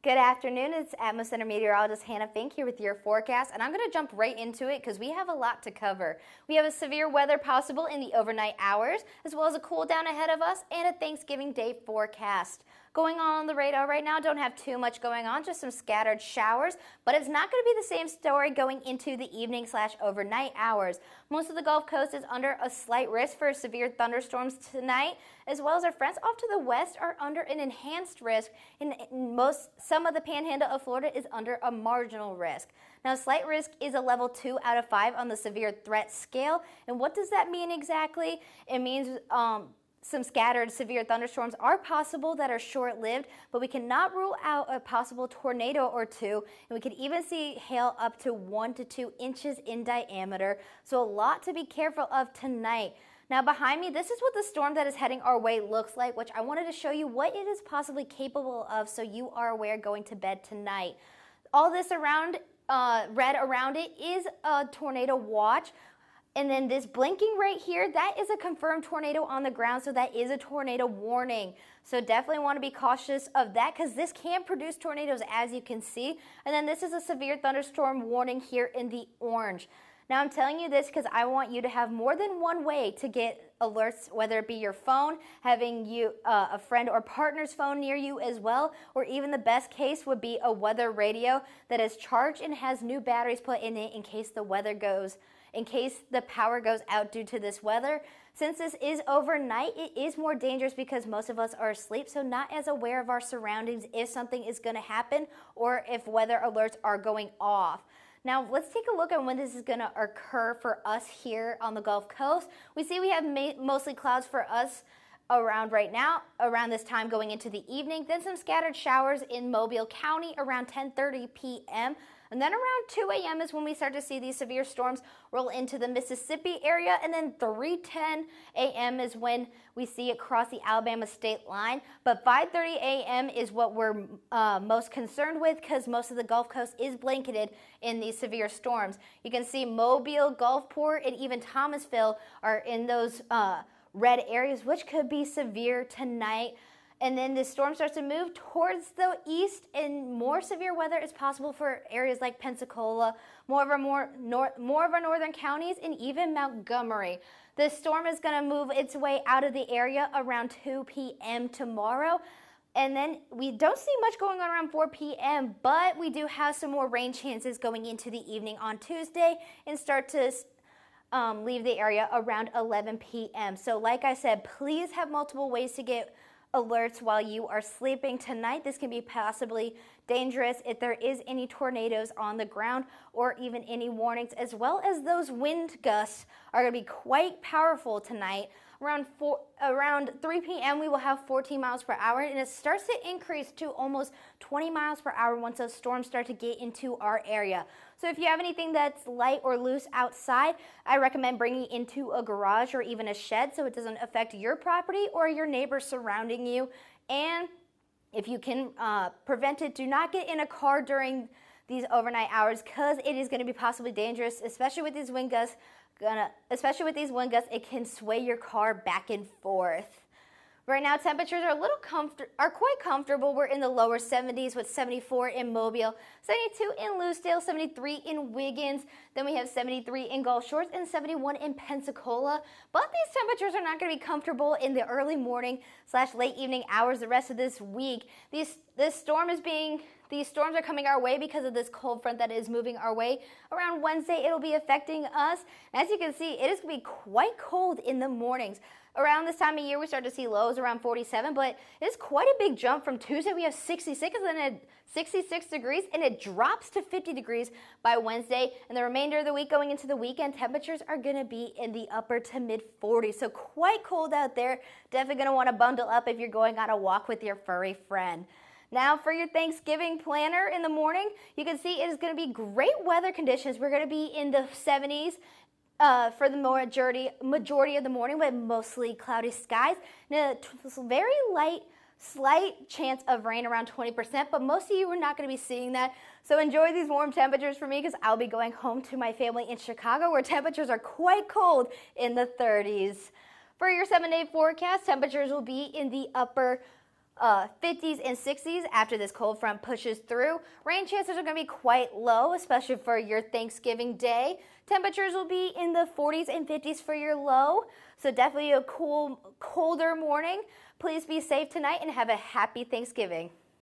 Good afternoon, it's Atmos Center meteorologist Hannah Fink here with your forecast, and I'm going to jump right into it because we have a lot to cover. We have a severe weather possible in the overnight hours, as well as a cool down ahead of us and a Thanksgiving Day forecast. Going on the radar right now, don't have too much going on, just some scattered showers, but it's not going to be the same story going into the evening/overnight hours. Most of the Gulf Coast is under a slight risk for severe thunderstorms tonight, as well as our friends off to the west are under an enhanced risk, and some of the panhandle of Florida is under a marginal risk. Now, slight risk is a level 2 out of 5 on the severe threat scale, and what does that mean exactly? It means some scattered severe thunderstorms are possible that are short-lived, but we cannot rule out a possible tornado or two, and we could even see hail up to 1 to 2 inches in diameter, so a lot to be careful of tonight. Now behind me, this is what the storm that is heading our way looks like, which I wanted to show you what it is possibly capable of so you are aware going to bed tonight. All this around, red around it is a tornado watch. And then this blinking right here, that is a confirmed tornado on the ground, so that is a tornado warning. So definitely want to be cautious of that because this can produce tornadoes, as you can see. And then this is a severe thunderstorm warning here in the orange. Now I'm telling you this because I want you to have more than one way to get alerts, whether it be your phone, having a friend or partner's phone near you as well, or even the best case would be a weather radio that is charged and has new batteries put in it in case the power goes out due to this weather. Since this is overnight, it is more dangerous because most of us are asleep, so not as aware of our surroundings if something is going to happen or if weather alerts are going off. Now, let's take a look at when this is going to occur for us here on the Gulf Coast. We see we have mostly clouds for us around right now, around this time going into the evening. Then some scattered showers in Mobile County around 10:30 p.m. And then around 2 a.m. is when we start to see these severe storms roll into the Mississippi area. And then 3:10 a.m. is when we see it cross the Alabama state line. But 5:30 a.m. is what we're most concerned with because most of the Gulf Coast is blanketed in these severe storms. You can see Mobile, Gulfport, and even Thomasville are in those red areas, which could be severe tonight. And then the storm starts to move towards the east, and more severe weather is possible for areas like Pensacola, more of our northern counties, and even Montgomery. The storm is going to move its way out of the area around 2 p.m. tomorrow. And then we don't see much going on around 4 p.m., but we do have some more rain chances going into the evening on Tuesday and start to leave the area around 11 p.m. So like I said, please have multiple ways to get alerts while you are sleeping tonight. This can be possibly dangerous if there is any tornadoes on the ground or even any warnings, as well as those wind gusts are going to be quite powerful tonight. Around 3 p.m. we will have 14 miles per hour, and it starts to increase to almost 20 miles per hour once those storms start to get into our area. So if you have anything that's light or loose outside, I recommend bringing it into a garage or even a shed so it doesn't affect your property or your neighbors surrounding you. And if you can prevent it, do not get in a car during these overnight hours because it is going to be possibly dangerous, especially with these wind gusts. It can sway your car back and forth. Right now, temperatures are quite comfortable. We're in the lower 70s with 74 in Mobile, 72 in Lucedale, 73 in Wiggins. Then we have 73 in Gulf Shores and 71 in Pensacola. But these temperatures are not going to be comfortable in the early morning/late evening hours the rest of this week. These storms are coming our way because of this cold front that is moving our way. Around Wednesday, it'll be affecting us. As you can see, it is going to be quite cold in the mornings. Around this time of year, we start to see lows around 47, but it's quite a big jump from Tuesday. We have 66 degrees, and it drops to 50 degrees by Wednesday. And the remainder of the week going into the weekend, temperatures are going to be in the upper to mid 40s. So quite cold out there. Definitely going to want to bundle up if you're going on a walk with your furry friend. Now for your Thanksgiving planner in the morning, you can see it is going to be great weather conditions. We're going to be in the 70s for the majority of the morning, but mostly cloudy skies. Now, very slight chance of rain around 20%, but most of you are not going to be seeing that. So enjoy these warm temperatures for me because I'll be going home to my family in Chicago where temperatures are quite cold in the 30s. For your 7-day forecast, temperatures will be in the upper 50s and 60s after this cold front pushes through. Rain chances are going to be quite low, especially for your Thanksgiving day. Temperatures will be in the 40s and 50s for your low. So definitely a cool, colder morning. Please be safe tonight and have a happy Thanksgiving.